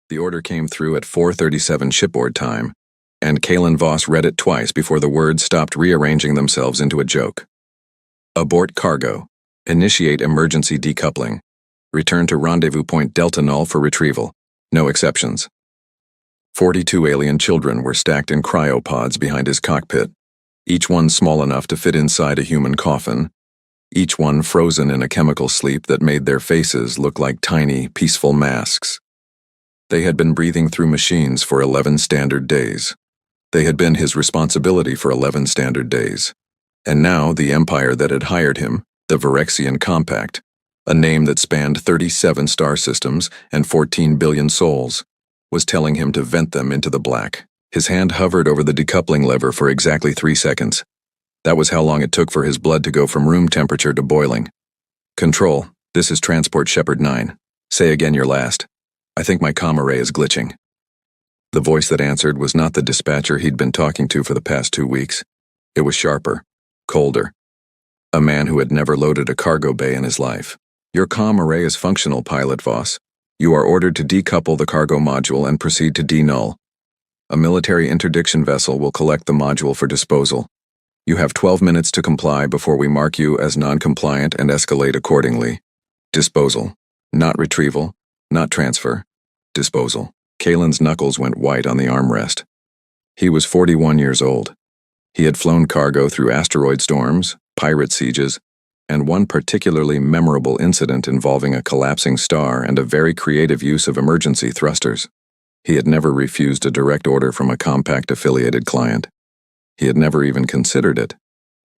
The order came through at 4:37 shipboard time, and Kalen Voss read it twice before the words stopped rearranging themselves into a joke. Abort cargo. Initiate emergency decoupling. Return to rendezvous point Delta Null for retrieval. No exceptions. 42 alien children were stacked in cryopods behind his cockpit, each one small enough to fit inside a human coffin, each one frozen in a chemical sleep that made their faces look like tiny, peaceful masks. They had been breathing through machines for 11 standard days. They had been his responsibility for 11 standard days. And now the empire that had hired him, the Virexian Compact, a name that spanned 37 star systems and 14 billion souls, was telling him to vent them into the black. His hand hovered over the decoupling lever for exactly 3 seconds. That was how long it took for his blood to go from room temperature to boiling. Control, this is Transport Shepard 9. Say again your last. I think my comm array is glitching. The voice that answered was not the dispatcher he'd been talking to for the past 2 weeks. It was sharper, colder. A man who had never loaded a cargo bay in his life. Your comm array is functional, Pilot Voss. You are ordered to decouple the cargo module and proceed to denull. A military interdiction vessel will collect the module for disposal. You have 12 minutes to comply before we mark you as non-compliant and escalate accordingly. Disposal. Not retrieval. Not transfer. Disposal. Kalen's knuckles went white on the armrest. He was 41 years old. He had flown cargo through asteroid storms, pirate sieges, and one particularly memorable incident involving a collapsing star and a very creative use of emergency thrusters. He had never refused a direct order from a Compact-affiliated client. He had never even considered it.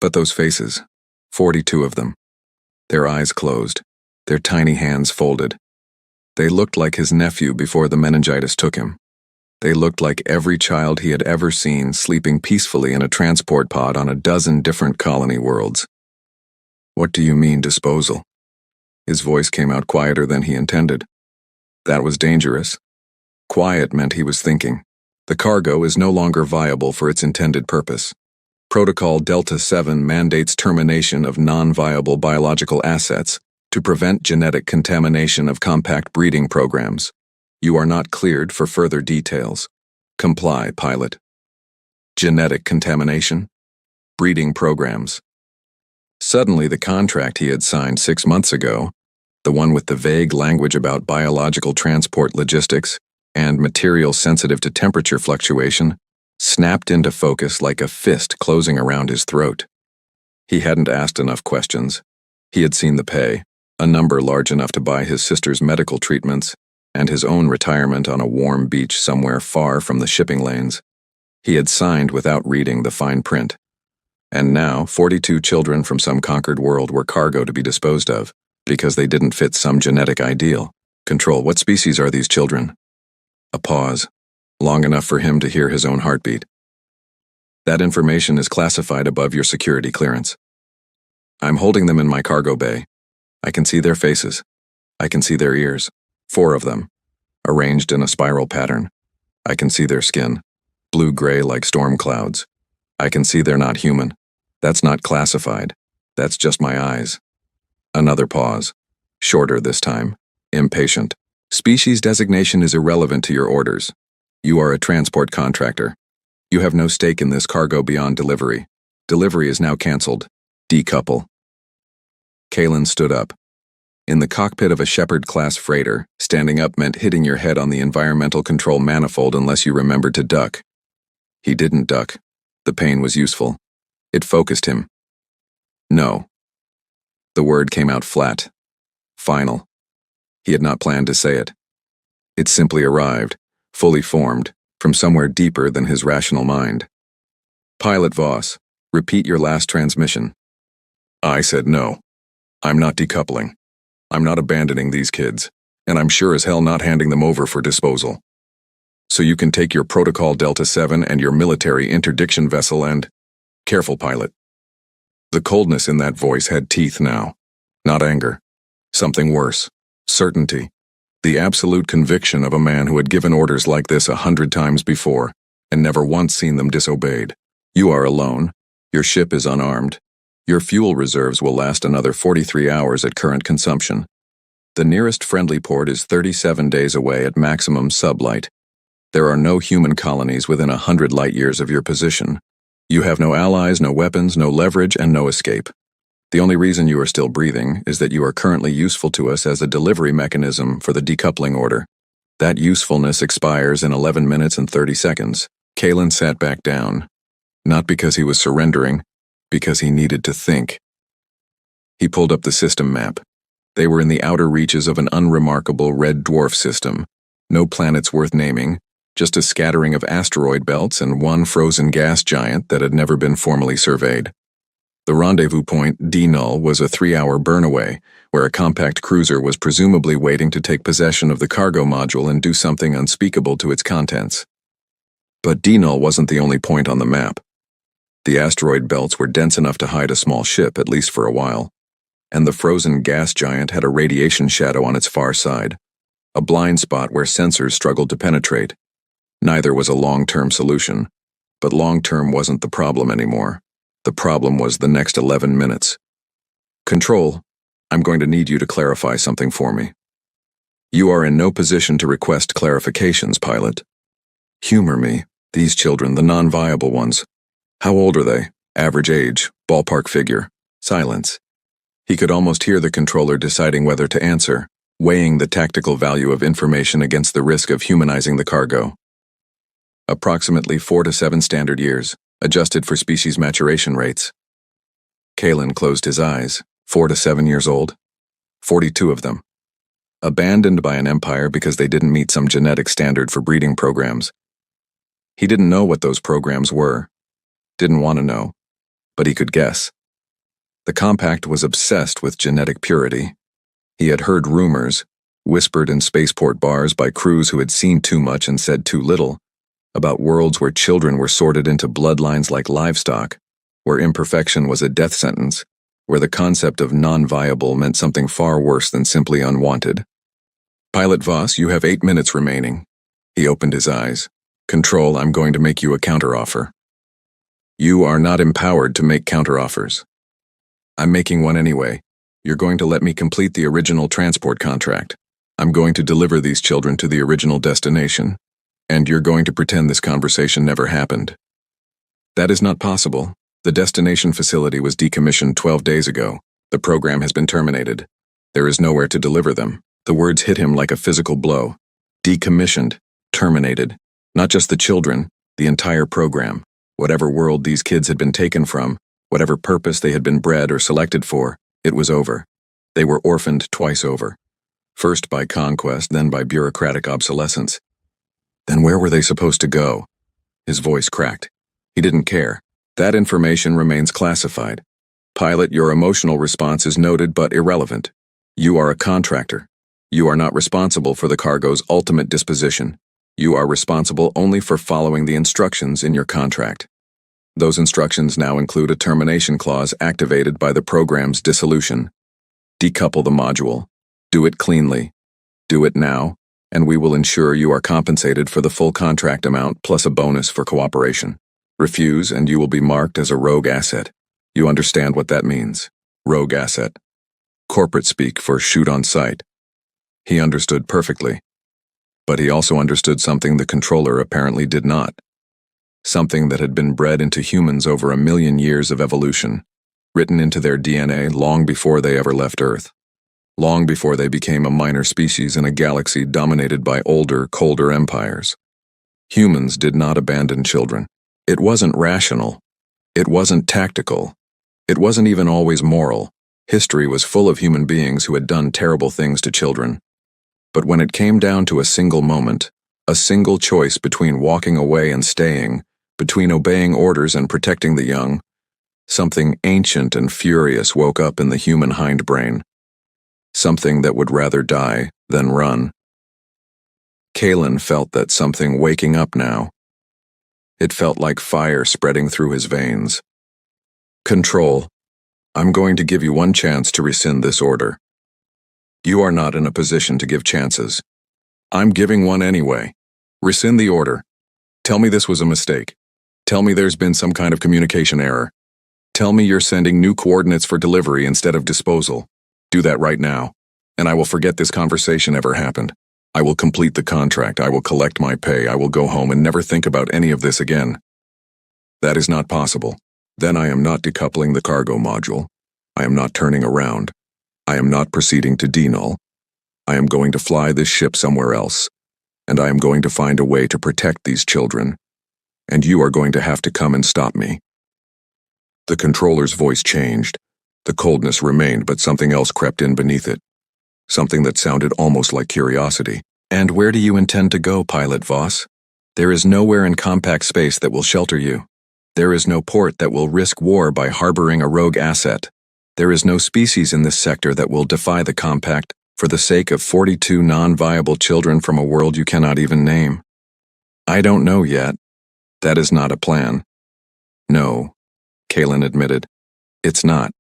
But those faces, 42 of them, their eyes closed, their tiny hands folded. They looked like his nephew before the meningitis took him. They looked like every child he had ever seen sleeping peacefully in a transport pod on a dozen different colony worlds. What do you mean, disposal? His voice came out quieter than he intended. That was dangerous. Quiet meant he was thinking. The cargo is no longer viable for its intended purpose. Protocol Delta 7 mandates termination of non-viable biological assets to prevent genetic contamination of compact breeding programs. You are not cleared for further details. Comply, pilot. Genetic contamination? Breeding programs. Suddenly, the contract he had signed 6 months ago, the one with the vague language about biological transport logistics and material sensitive to temperature fluctuation, snapped into focus like a fist closing around his throat. He hadn't asked enough questions. He had seen the pay, a number large enough to buy his sister's medical treatments and his own retirement on a warm beach somewhere far from the shipping lanes. He had signed without reading the fine print. And now, 42 children from some conquered world were cargo to be disposed of, because they didn't fit some genetic ideal. Control, what species are these children? A pause, long enough for him to hear his own heartbeat. That information is classified above your security clearance. I'm holding them in my cargo bay. I can see their faces. I can see their ears. 4 of them, arranged in a spiral pattern. I can see their skin, blue-gray like storm clouds. I can see they're not human. That's not classified. That's just my eyes. Another pause. Shorter this time. Impatient. Species designation is irrelevant to your orders. You are a transport contractor. You have no stake in this cargo beyond delivery. Delivery is now canceled. Decouple. Kalen stood up. In the cockpit of a Shepard-class freighter, standing up meant hitting your head on the environmental control manifold unless you remembered to duck. He didn't duck. The pain was useful. It focused him. No. The word came out flat. Final. He had not planned to say it. It simply arrived, fully formed, from somewhere deeper than his rational mind. Pilot Voss, repeat your last transmission. I said no. I'm not decoupling. I'm not abandoning these kids, and I'm sure as hell not handing them over for disposal. So you can take your Protocol Delta 7 and your military interdiction vessel and... Careful, pilot. The coldness in that voice had teeth now. Not anger. Something worse. Certainty. The absolute conviction of a man who had given orders like this 100 times before, and never once seen them disobeyed. You are alone. Your ship is unarmed. Your fuel reserves will last another 43 hours at current consumption. The nearest friendly port is 37 days away at maximum sublight. There are no human colonies within 100 light-years of your position. You have no allies, no weapons, no leverage, and no escape. The only reason you are still breathing is that you are currently useful to us as a delivery mechanism for the decoupling order. That usefulness expires in 11 minutes and 30 seconds. Kalen sat back down. Not because he was surrendering, because he needed to think. He pulled up the system map. They were in the outer reaches of an unremarkable red dwarf system. No planets worth naming, just a scattering of asteroid belts and one frozen gas giant that had never been formally surveyed. The rendezvous point, D-Null, was a 3-hour burn-away, where a compact cruiser was presumably waiting to take possession of the cargo module and do something unspeakable to its contents. But D-Null wasn't the only point on the map. The asteroid belts were dense enough to hide a small ship, at least for a while, and the frozen gas giant had a radiation shadow on its far side, a blind spot where sensors struggled to penetrate. Neither was a long-term solution, but long-term wasn't the problem anymore. The problem was the next 11 minutes. Control, I'm going to need you to clarify something for me. You are in no position to request clarifications, pilot. Humor me, these children, the non-viable ones. How old are they? Average age, ballpark figure. Silence. He could almost hear the controller deciding whether to answer, weighing the tactical value of information against the risk of humanizing the cargo. Approximately 4 to 7 standard years, adjusted for species maturation rates. Kalen closed his eyes. 4 to 7 years old. 42 of them. Abandoned by an empire because they didn't meet some genetic standard for breeding programs. He didn't know what those programs were. Didn't want to know. But he could guess. The Compact was obsessed with genetic purity. He had heard rumors, whispered in spaceport bars by crews who had seen too much and said too little, about worlds where children were sorted into bloodlines like livestock, where imperfection was a death sentence, where the concept of non-viable meant something far worse than simply unwanted. Pilot Voss, you have 8 minutes remaining. He opened his eyes. Control, I'm going to make you a counteroffer. You are not empowered to make counteroffers. I'm making one anyway. You're going to let me complete the original transport contract. I'm going to deliver these children to the original destination. And you're going to pretend this conversation never happened. That is not possible. The destination facility was decommissioned 12 days ago. The program has been terminated. There is nowhere to deliver them. The words hit him like a physical blow. Decommissioned. Terminated. Not just the children, the entire program. Whatever world these kids had been taken from, whatever purpose they had been bred or selected for, it was over. They were orphaned twice over. First by conquest, then by bureaucratic obsolescence. Then where were they supposed to go? His voice cracked. He didn't care. That information remains classified. Pilot, your emotional response is noted but irrelevant. You are a contractor. You are not responsible for the cargo's ultimate disposition. You are responsible only for following the instructions in your contract. Those instructions now include a termination clause activated by the program's dissolution. Decouple the module. Do it cleanly. Do it now, and we will ensure you are compensated for the full contract amount plus a bonus for cooperation. Refuse, and you will be marked as a rogue asset. You understand what that means. Rogue asset. Corporate speak for shoot on sight. He understood perfectly. But he also understood something the controller apparently did not. Something that had been bred into humans over 1 million years of evolution, written into their DNA long before they ever left Earth. Long before they became a minor species in a galaxy dominated by older, colder empires. Humans did not abandon children. It wasn't rational. It wasn't tactical. It wasn't even always moral. History was full of human beings who had done terrible things to children. But when it came down to a single moment, a single choice between walking away and staying, between obeying orders and protecting the young, something ancient and furious woke up in the human hindbrain. Something that would rather die than run. Kalen felt that something waking up now. It felt like fire spreading through his veins. Control, I'm going to give you one chance to rescind this order. You are not in a position to give chances. I'm giving one anyway. Rescind the order. Tell me this was a mistake. Tell me there's been some kind of communication error. Tell me you're sending new coordinates for delivery instead of disposal. Do that right now. and I will forget this conversation ever happened. I will complete the contract, I will collect my pay, I will go home and never think about any of this again. That is not possible. Then I am not decoupling the cargo module. I am not turning around. I am not proceeding to denull. I am going to fly this ship somewhere else, and I am going to find a way to protect these children, and you are going to have to come and stop me. The controller's voice changed. The coldness remained, but something else crept in beneath it. Something that sounded almost like curiosity. And where do you intend to go, Pilot Voss? There is nowhere in compact space that will shelter you. There is no port that will risk war by harboring a rogue asset. There is no species in this sector that will defy the compact for the sake of 42 non-viable children from a world you cannot even name. I don't know yet. That is not a plan. No, Kalen admitted. It's not.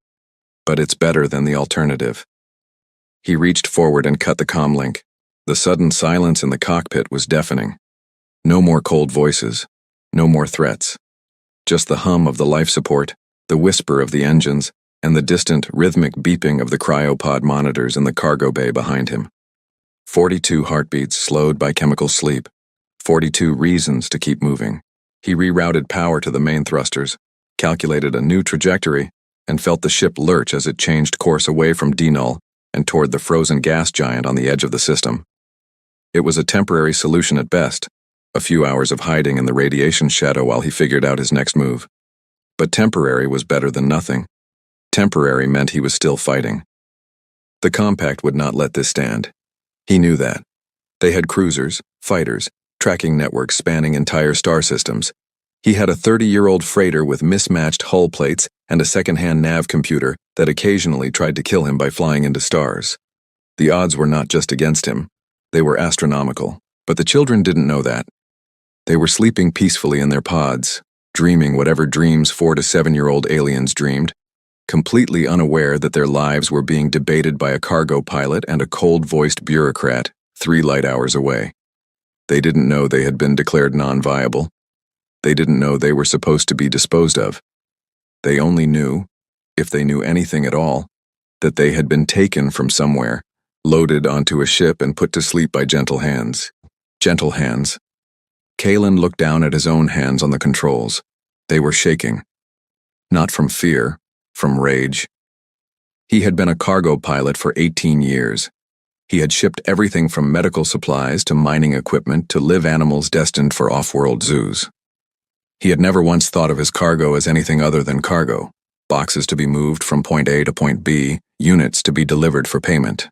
But it's better than the alternative. He reached forward and cut the comm link. The sudden silence in the cockpit was deafening. No more cold voices. No more threats. Just the hum of the life support, the whisper of the engines, and the distant, rhythmic beeping of the cryopod monitors in the cargo bay behind him. 42 heartbeats slowed by chemical sleep. 42 reasons to keep moving. He rerouted power to the main thrusters, calculated a new trajectory, and felt the ship lurch as it changed course away from denull and toward the frozen gas giant on the edge of the system. It was a temporary solution at best, a few hours of hiding in the radiation shadow while he figured out his next move. But temporary was better than nothing. Temporary meant he was still fighting. The compact would not let this stand. He knew that. They had cruisers, fighters, tracking networks spanning entire star systems. He had a 30-year-old freighter with mismatched hull plates and a second-hand nav computer that occasionally tried to kill him by flying into stars. The odds were not just against him. They were astronomical. But the children didn't know that. They were sleeping peacefully in their pods, dreaming whatever dreams 4 to 7-year-old aliens dreamed, completely unaware that their lives were being debated by a cargo pilot and a cold-voiced bureaucrat 3 light hours away. They didn't know they had been declared non-viable. They didn't know they were supposed to be disposed of. They only knew, if they knew anything at all, that they had been taken from somewhere, loaded onto a ship and put to sleep by gentle hands. Gentle hands. Kalen looked down at his own hands on the controls. They were shaking. Not from fear, from rage. He had been a cargo pilot for 18 years. He had shipped everything from medical supplies to mining equipment to live animals destined for off-world zoos. He had never once thought of his cargo as anything other than cargo. Boxes to be moved from point A to point B, units to be delivered for payment.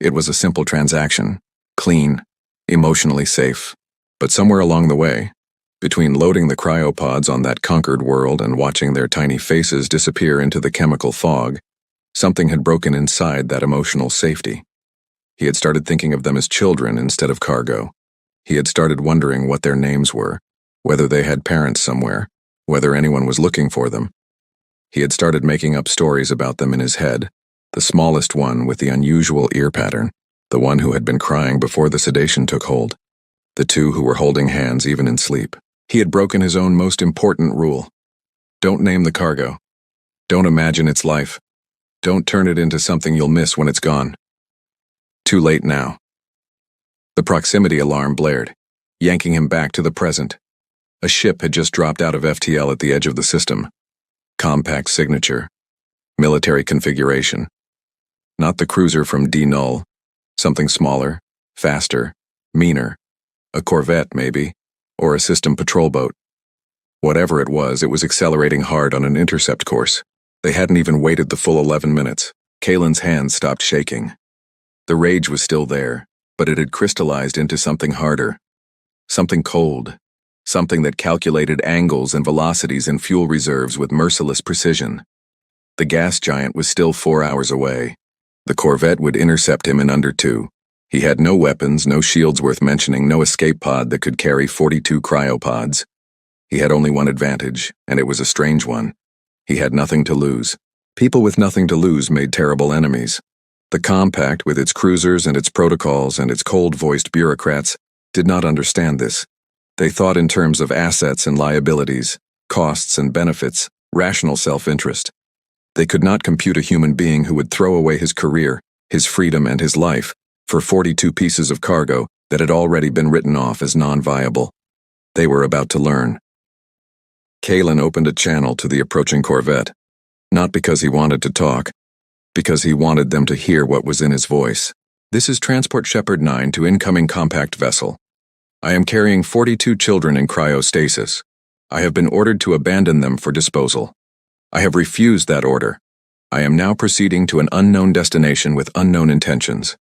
It was a simple transaction, clean, emotionally safe. But somewhere along the way, between loading the cryopods on that conquered world and watching their tiny faces disappear into the chemical fog, something had broken inside that emotional safety. He had started thinking of them as children instead of cargo. He had started wondering what their names were, whether they had parents somewhere, whether anyone was looking for them. He had started making up stories about them in his head, the smallest one with the unusual ear pattern, the one who had been crying before the sedation took hold, the 2 who were holding hands even in sleep. He had broken his own most important rule. Don't name the cargo. Don't imagine its life. Don't turn it into something you'll miss when it's gone. Too late now. The proximity alarm blared, yanking him back to the present. A ship had just dropped out of FTL at the edge of the system. Compact signature. Military configuration. Not the cruiser from denull. Something smaller, faster, meaner. A corvette, maybe, or a system patrol boat. Whatever it was accelerating hard on an intercept course. They hadn't even waited the full 11 minutes. Kalen's hands stopped shaking. The rage was still there, but it had crystallized into something harder. Something cold. Something that calculated angles and velocities and fuel reserves with merciless precision. The gas giant was still 4 hours away. The corvette would intercept him in under 2. He had no weapons, no shields worth mentioning, no escape pod that could carry 42 cryopods. He had only one advantage, and it was a strange one. He had nothing to lose. People with nothing to lose made terrible enemies. The compact, with its cruisers and its protocols and its cold-voiced bureaucrats, did not understand this. They thought in terms of assets and liabilities, costs and benefits, rational self-interest. They could not compute a human being who would throw away his career, his freedom and his life, for 42 pieces of cargo that had already been written off as non-viable. They were about to learn. Kalen opened a channel to the approaching corvette, not because he wanted to talk, because he wanted them to hear what was in his voice. This is Transport Shepherd 9 to incoming compact vessel. I am carrying 42 children in cryostasis. I have been ordered to abandon them for disposal. I have refused that order. I am now proceeding to an unknown destination with unknown intentions.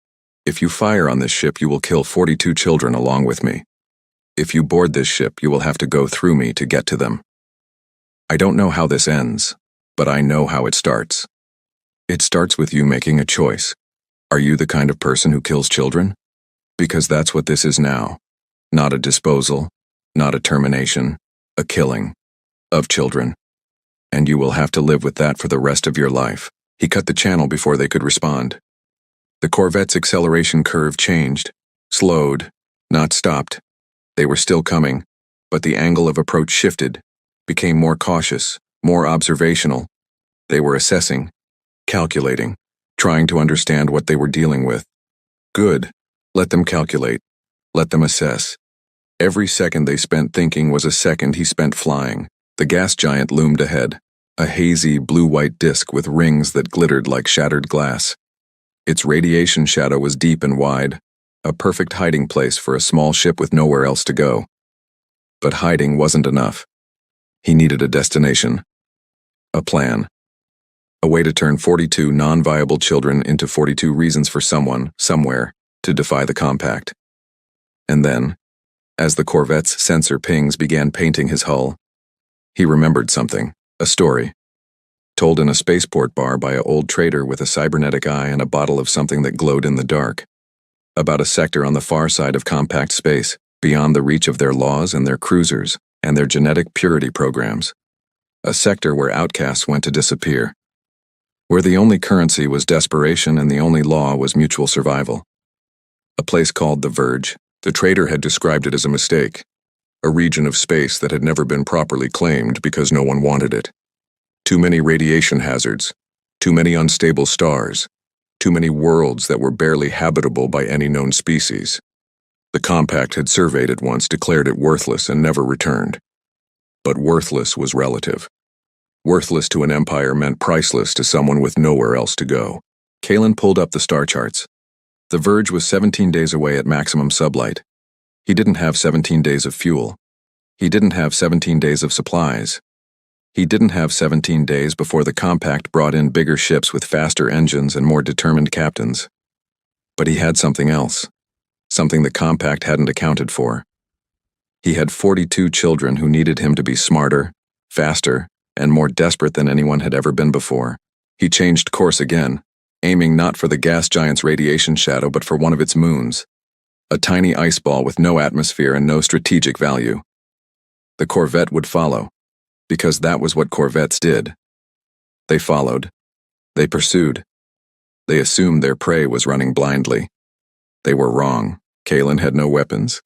If you fire on this ship, you will kill 42 children along with me. If you board this ship, you will have to go through me to get to them. I don't know how this ends, but I know how it starts. It starts with you making a choice. Are you the kind of person who kills children? Because that's what this is now. Not a disposal, not a termination, a killing of children. And you will have to live with that for the rest of your life. He cut the channel before they could respond. The corvette's acceleration curve changed, slowed, not stopped. They were still coming, but the angle of approach shifted, became more cautious, more observational. They were assessing, calculating, trying to understand what they were dealing with. Good. Let them calculate. Let them assess. Every second they spent thinking was a second he spent flying. The gas giant loomed ahead, a hazy blue-white disk with rings that glittered like shattered glass. Its radiation shadow was deep and wide, a perfect hiding place for a small ship with nowhere else to go. But hiding wasn't enough. He needed a destination. A plan. A way to turn 42 non-viable children into 42 reasons for someone, somewhere, to defy the compact. And then, as the corvette's sensor pings began painting his hull, he remembered something, a story, told in a spaceport bar by an old trader with a cybernetic eye and a bottle of something that glowed in the dark, about a sector on the far side of compact space, beyond the reach of their laws and their cruisers and their genetic purity programs, a sector where outcasts went to disappear, where the only currency was desperation and the only law was mutual survival. A place called the Verge. The trader had described it as a mistake, a region of space that had never been properly claimed because no one wanted it. Too many radiation hazards, too many unstable stars, too many worlds that were barely habitable by any known species. The compact had surveyed it once, declared it worthless, and never returned. But worthless was relative. Worthless to an empire meant priceless to someone with nowhere else to go. Kalen pulled up the star charts. The Verge was 17 days away at maximum sublight. He didn't have 17 days of fuel. He didn't have 17 days of supplies. He didn't have 17 days before the compact brought in bigger ships with faster engines and more determined captains. But he had something else, something the compact hadn't accounted for. He had 42 children who needed him to be smarter, faster, and more desperate than anyone had ever been before. He changed course again, aiming not for the gas giant's radiation shadow but for one of its moons, a tiny ice ball with no atmosphere and no strategic value. The corvette would follow, because that was what corvettes did. They followed. They pursued. They assumed their prey was running blindly. They were wrong. Kalen had no weapons.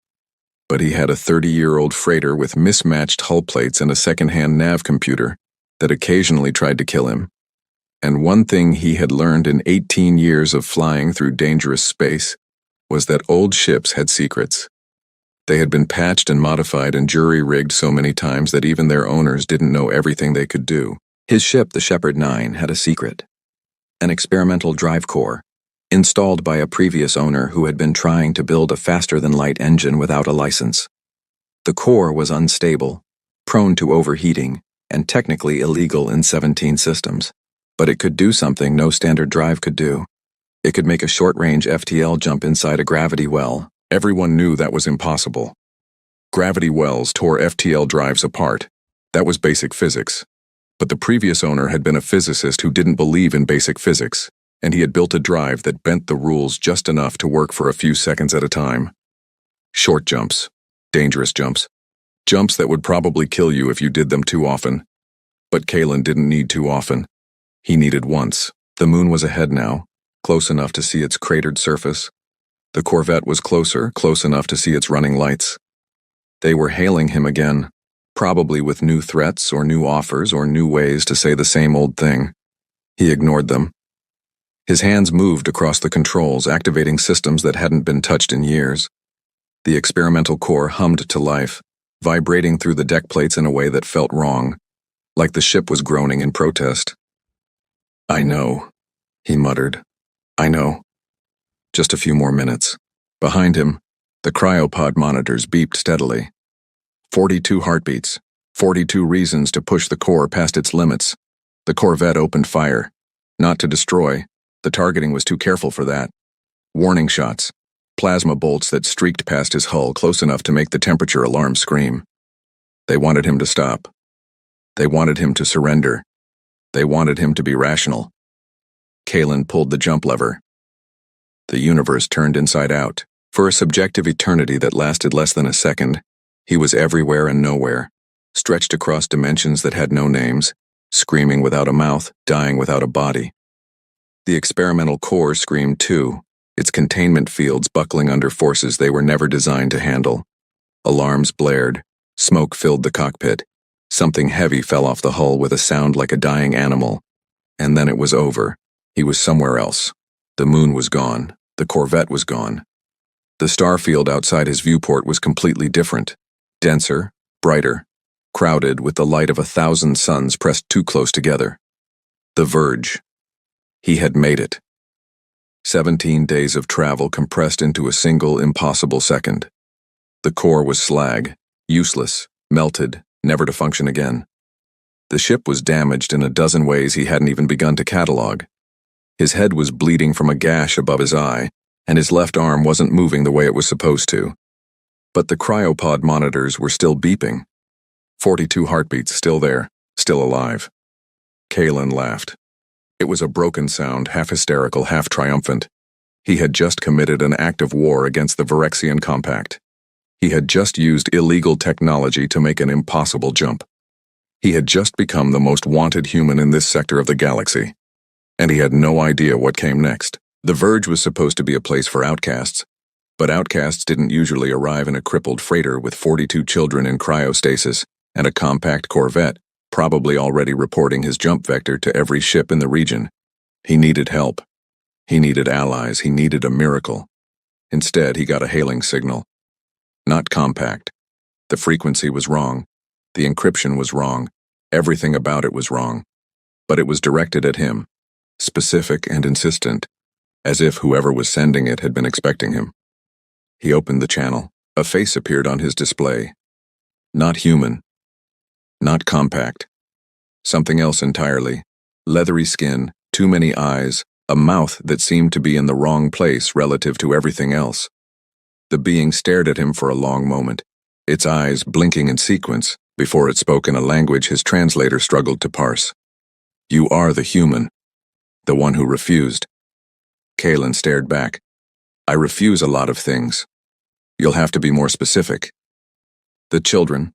But he had a 30-year-old freighter with mismatched hull plates and a second-hand nav computer that occasionally tried to kill him. And one thing he had learned in 18 years of flying through dangerous space was that old ships had secrets. They had been patched and modified and jury-rigged so many times that even their owners didn't know everything they could do. His ship, the Shepherd 9, had a secret. An experimental drive core, installed by a previous owner who had been trying to build a faster-than-light engine without a license. The core was unstable, prone to overheating, and technically illegal in 17 systems. But it could do something no standard drive could do. It could make a short-range FTL jump inside a gravity well. Everyone knew that was impossible. Gravity wells tore FTL drives apart. That was basic physics. But the previous owner had been a physicist who didn't believe in basic physics, and he had built a drive that bent the rules just enough to work for a few seconds at a time. Short jumps. Dangerous jumps. Jumps that would probably kill you if you did them too often. But Kalen didn't need too often. He needed once. The moon was ahead now, close enough to see its cratered surface. The corvette was closer, close enough to see its running lights. They were hailing him again, probably with new threats or new offers or new ways to say the same old thing. He ignored them. His hands moved across the controls, activating systems that hadn't been touched in years. The experimental core hummed to life, vibrating through the deck plates in a way that felt wrong, like the ship was groaning in protest. "I know," he muttered. "I know." Just a few more minutes. Behind him, the cryopod monitors beeped steadily. 42 heartbeats, 42 reasons to push the core past its limits. The Corvette opened fire. Not to destroy. The targeting was too careful for that. Warning shots. Plasma bolts that streaked past his hull close enough to make the temperature alarm scream. They wanted him to stop. They wanted him to surrender. They wanted him to be rational. Kalen pulled the jump lever. The universe turned inside out. For a subjective eternity that lasted less than a second, he was everywhere and nowhere, stretched across dimensions that had no names, screaming without a mouth, dying without a body. The experimental core screamed too, its containment fields buckling under forces they were never designed to handle. Alarms blared, smoke filled the cockpit. Something heavy fell off the hull with a sound like a dying animal. And then it was over. He was somewhere else. The moon was gone. The Corvette was gone. The star field outside his viewport was completely different. Denser, brighter, crowded with the light of 1,000 suns pressed too close together. The verge. He had made it. 17 days of travel compressed into a single impossible second. The core was slag, useless, melted, never to function again. The ship was damaged in a dozen ways he hadn't even begun to catalog. His head was bleeding from a gash above his eye, and his left arm wasn't moving the way it was supposed to. But the cryopod monitors were still beeping. 42 heartbeats still there, still alive. Kalen laughed. It was a broken sound, half hysterical, half triumphant. He had just committed an act of war against the Virexian Compact. He had just used illegal technology to make an impossible jump. He had just become the most wanted human in this sector of the galaxy. And he had no idea what came next. The Verge was supposed to be a place for outcasts, but outcasts didn't usually arrive in a crippled freighter with 42 children in cryostasis and a compact Corvette, probably already reporting his jump vector to every ship in the region. He needed help. He needed allies. He needed a miracle. Instead, he got a hailing signal. Not compact. The frequency was wrong. The encryption was wrong. Everything about it was wrong. But it was directed at him, specific and insistent, as if whoever was sending it had been expecting him. He opened the channel. A face appeared on his display. Not human. Not compact. Something else entirely. Leathery skin, too many eyes, a mouth that seemed to be in the wrong place relative to everything else. The being stared at him for a long moment, its eyes blinking in sequence before it spoke in a language his translator struggled to parse. "You are the human. The one who refused." Kalen stared back. "I refuse a lot of things. You'll have to be more specific." "The children.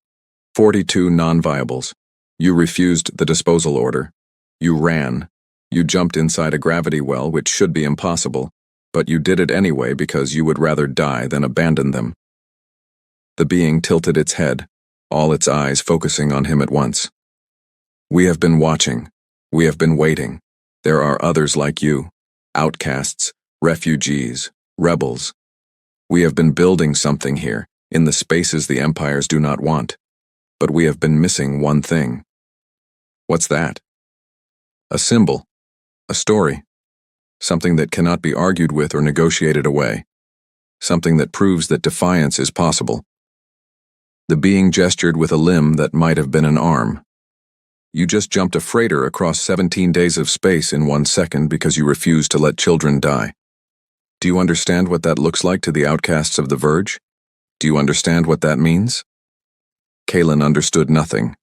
42 non-viables. You refused the disposal order. You ran. You jumped inside a gravity well, which should be impossible, but you did it anyway because you would rather die than abandon them." The being tilted its head, all its eyes focusing on him at once. "We have been watching. We have been waiting. There are others like you. Outcasts, refugees, rebels. We have been building something here, in the spaces the empires do not want. But we have been missing one thing." "What's that?" "A symbol. A story. Something that cannot be argued with or negotiated away. Something that proves that defiance is possible." The being gestured with a limb that might have been an arm. "You just jumped a freighter across 17 days of space in 1 second because you refused to let children die. Do you understand what that looks like to the outcasts of the Verge? Do you understand what that means?" Kalen understood nothing.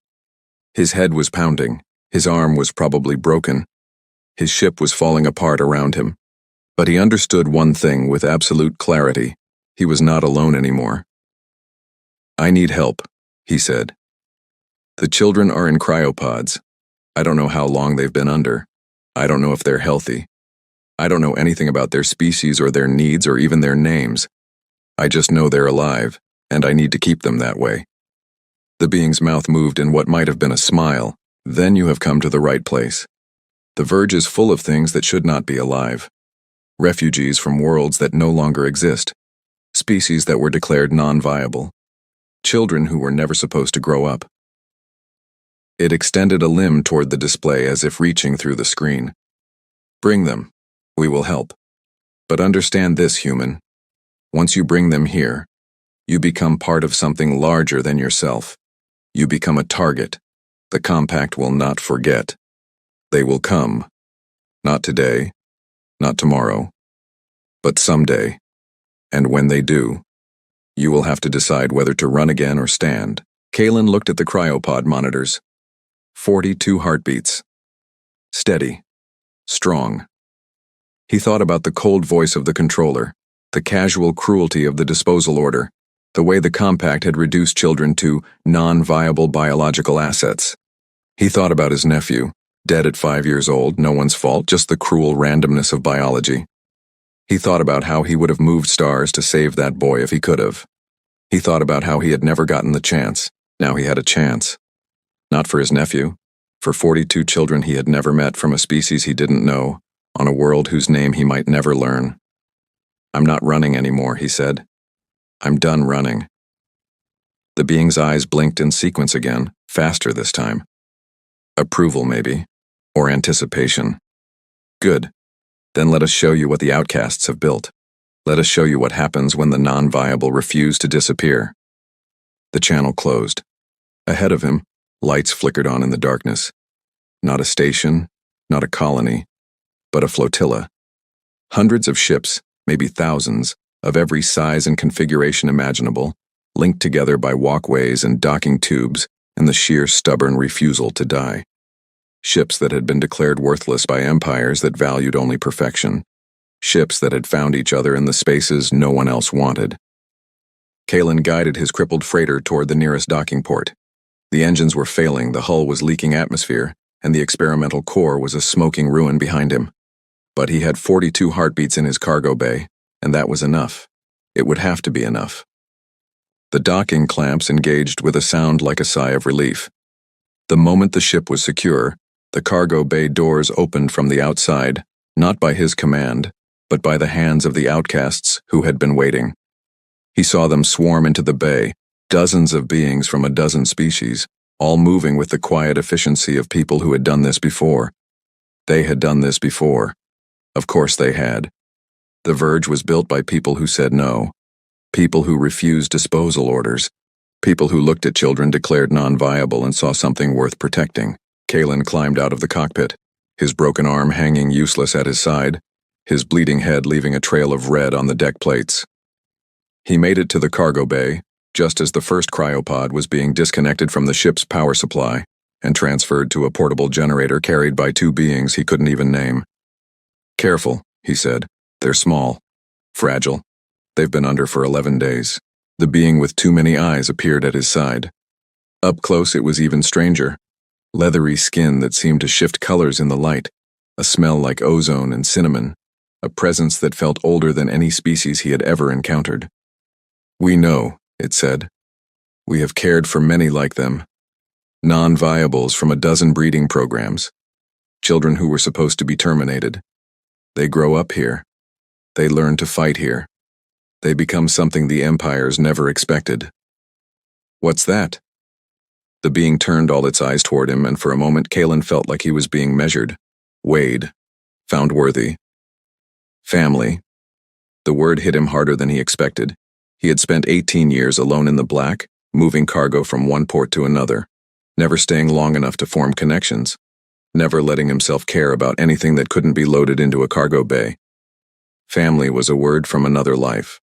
His head was pounding. His arm was probably broken. His ship was falling apart around him. But he understood one thing with absolute clarity. He was not alone anymore. "I need help," he said. "The children are in cryopods. I don't know how long they've been under. I don't know if they're healthy. I don't know anything about their species or their needs or even their names. I just know they're alive, and I need to keep them that way." The being's mouth moved in what might have been a smile. "Then you have come to the right place. The verge is full of things that should not be alive. Refugees from worlds that no longer exist. Species that were declared non-viable. Children who were never supposed to grow up. It extended a limb toward the display as if reaching through the screen. Bring them. We will help. But understand this, human. Once you bring them here, you become part of something larger than yourself. You become a target. The Compact will not forget. They will come. Not today, not tomorrow, but someday. And when they do, you will have to decide whether to run again or stand. Kalen looked at the cryopod monitors. 42 heartbeats. Steady. Strong. He thought about the cold voice of the controller, the casual cruelty of the disposal order, the way the Compact had reduced children to non-viable biological assets. He thought about his nephew, dead at 5 years old, no one's fault, just the cruel randomness of biology. He thought about how he would have moved stars to save that boy if he could have. He thought about how he had never gotten the chance. Now he had a chance. Not for his nephew, for 42 children he had never met from a species he didn't know, on a world whose name he might never learn. I'm not running anymore, he said. I'm done running. The being's eyes blinked in sequence again, faster this time. Approval, maybe, or anticipation. Good. Then let us show you what the outcasts have built. Let us show you what happens when the non-viable refuse to disappear. The channel closed. Ahead of him, lights flickered on in the darkness. Not a station, not a colony, but a flotilla. Hundreds of ships, maybe thousands, of every size and configuration imaginable, linked together by walkways and docking tubes and the sheer stubborn refusal to die. Ships that had been declared worthless by empires that valued only perfection. Ships that had found each other in the spaces no one else wanted. Kalen guided his crippled freighter toward the nearest docking port. The engines were failing, the hull was leaking atmosphere, and the experimental core was a smoking ruin behind him. But he had 42 heartbeats in his cargo bay, and that was enough. It would have to be enough. The docking clamps engaged with a sound like a sigh of relief. The moment the ship was secure, the cargo bay doors opened from the outside, not by his command, but by the hands of the outcasts who had been waiting. He saw them swarm into the bay, dozens of beings from a dozen species, all moving with the quiet efficiency of people who had done this before. They had done this before. Of course they had. The Verge was built by people who said no, people who refused disposal orders, people who looked at children declared non-viable and saw something worth protecting. Kalen climbed out of the cockpit, his broken arm hanging useless at his side, his bleeding head leaving a trail of red on the deck plates. He made it to the cargo bay, just as the first cryopod was being disconnected from the ship's power supply and transferred to a portable generator carried by two beings he couldn't even name. Careful, he said. They're small, fragile. They've been under for 11 days. The being with too many eyes appeared at his side. Up close it was even stranger. Leathery skin that seemed to shift colors in the light, a smell like ozone and cinnamon, a presence that felt older than any species he had ever encountered. We know, it said. We have cared for many like them. Non-viables from a dozen breeding programs. Children who were supposed to be terminated. They grow up here. They learn to fight here. They become something the empires never expected. What's that? The being turned all its eyes toward him, and for a moment Kalen felt like he was being measured, weighed, found worthy. Family. The word hit him harder than he expected. He had spent 18 years alone in the black, moving cargo from one port to another, never staying long enough to form connections, never letting himself care about anything that couldn't be loaded into a cargo bay. Family was a word from another life,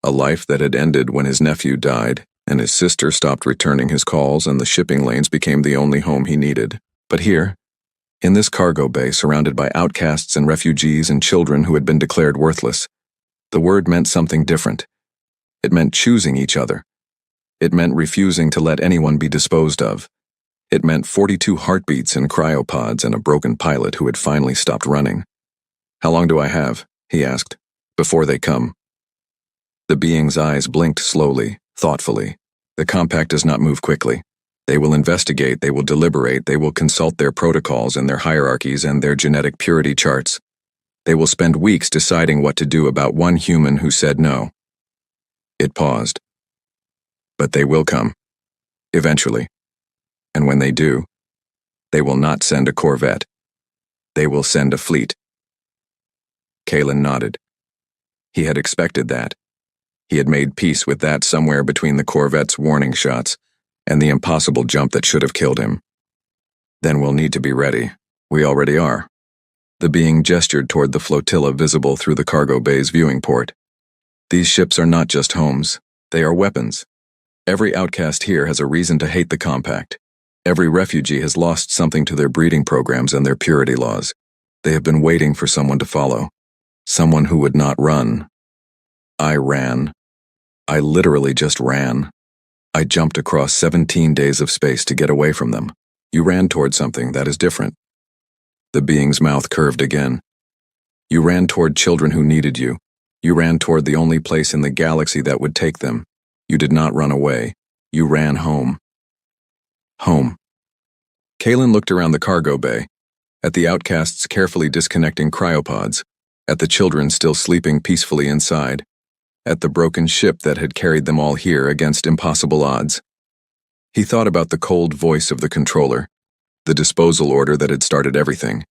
a life that had ended when his nephew died, and his sister stopped returning his calls and the shipping lanes became the only home he needed. But here, in this cargo bay surrounded by outcasts and refugees and children who had been declared worthless, the word meant something different. It meant choosing each other. It meant refusing to let anyone be disposed of. It meant 42 heartbeats in cryopods and a broken pilot who had finally stopped running. How long do I have? He asked. Before they come. The being's eyes blinked slowly, thoughtfully. The Compact does not move quickly. They will investigate, they will deliberate, they will consult their protocols and their hierarchies and their genetic purity charts. They will spend weeks deciding what to do about one human who said no. It paused. But they will come. Eventually. And when they do, they will not send a corvette. They will send a fleet. Kalen nodded. He had expected that. He had made peace with that somewhere between the corvette's warning shots and the impossible jump that should have killed him. Then we'll need to be ready. We already are. The being gestured toward the flotilla visible through the cargo bay's viewing port. These ships are not just homes. They are weapons. Every outcast here has a reason to hate the compact. Every refugee has lost something to their breeding programs and their purity laws. They have been waiting for someone to follow. Someone who would not run. I ran. I literally just ran. I jumped across 17 days of space to get away from them. You ran toward something that is different. The being's mouth curved again. You ran toward children who needed you. You ran toward the only place in the galaxy that would take them. You did not run away. You ran home. Home. Kalen looked around the cargo bay, at the outcasts carefully disconnecting cryopods, at the children still sleeping peacefully inside, at the broken ship that had carried them all here against impossible odds. He thought about the cold voice of the controller, the disposal order that had started everything,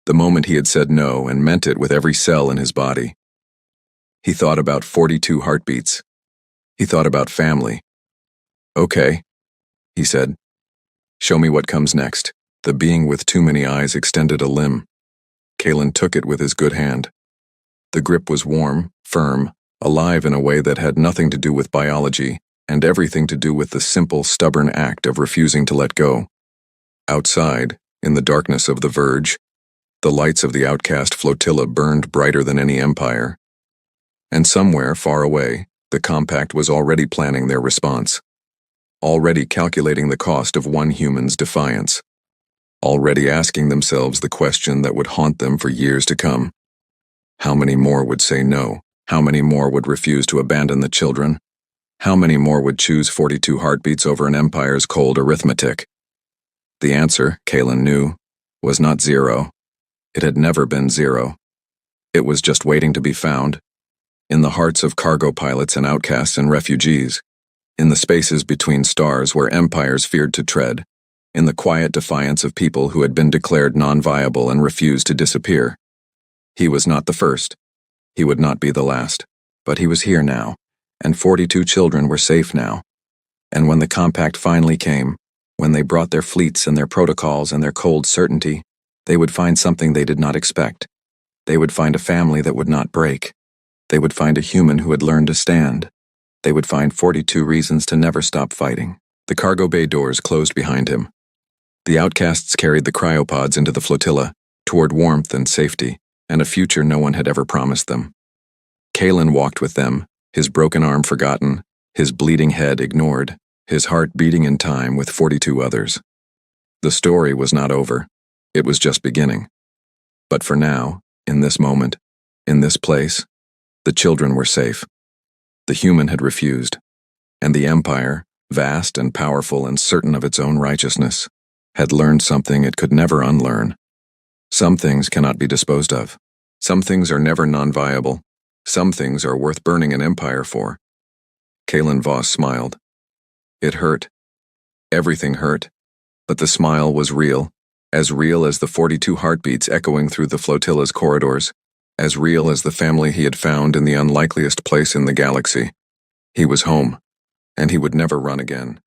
the moment he had said no and meant it with every cell in his body. He thought about 42 heartbeats. He thought about family. Okay, he said. Show me what comes next. The being with too many eyes extended a limb. Kalen took it with his good hand. The grip was warm, firm, alive in a way that had nothing to do with biology and everything to do with the simple, stubborn act of refusing to let go. Outside, in the darkness of the verge, the lights of the outcast flotilla burned brighter than any empire. And somewhere far away, the compact was already planning their response. Already calculating the cost of one human's defiance. Already asking themselves the question that would haunt them for years to come. How many more would say no? How many more would refuse to abandon the children? How many more would choose 42 heartbeats over an empire's cold arithmetic? The answer, Kalen knew, was not zero. It had never been zero. It was just waiting to be found. In the hearts of cargo pilots and outcasts and refugees. In the spaces between stars where empires feared to tread. In the quiet defiance of people who had been declared non-viable and refused to disappear. He was not the first. He would not be the last. But he was here now, and 42 children were safe now. And when the compact finally came, when they brought their fleets and their protocols and their cold certainty, they would find something they did not expect. They would find a family that would not break. They would find a human who had learned to stand. They would find 42 reasons to never stop fighting. The cargo bay doors closed behind him. The outcasts carried the cryopods into the flotilla, toward warmth and safety, and a future no one had ever promised them. Kalen walked with them, his broken arm forgotten, his bleeding head ignored, his heart beating in time with 42 others. The story was not over. It was just beginning. But for now, in this moment, in this place, the children were safe. The human had refused, and the empire, vast and powerful and certain of its own righteousness, had learned something it could never unlearn. Some things cannot be disposed of. Some things are never non-viable. Some things are worth burning an empire for. Kalen Voss smiled. It hurt. Everything hurt. But the smile was real as the 42 heartbeats echoing through the flotilla's corridors, as real as the family he had found in the unlikeliest place in the galaxy. He was home, and he would never run again.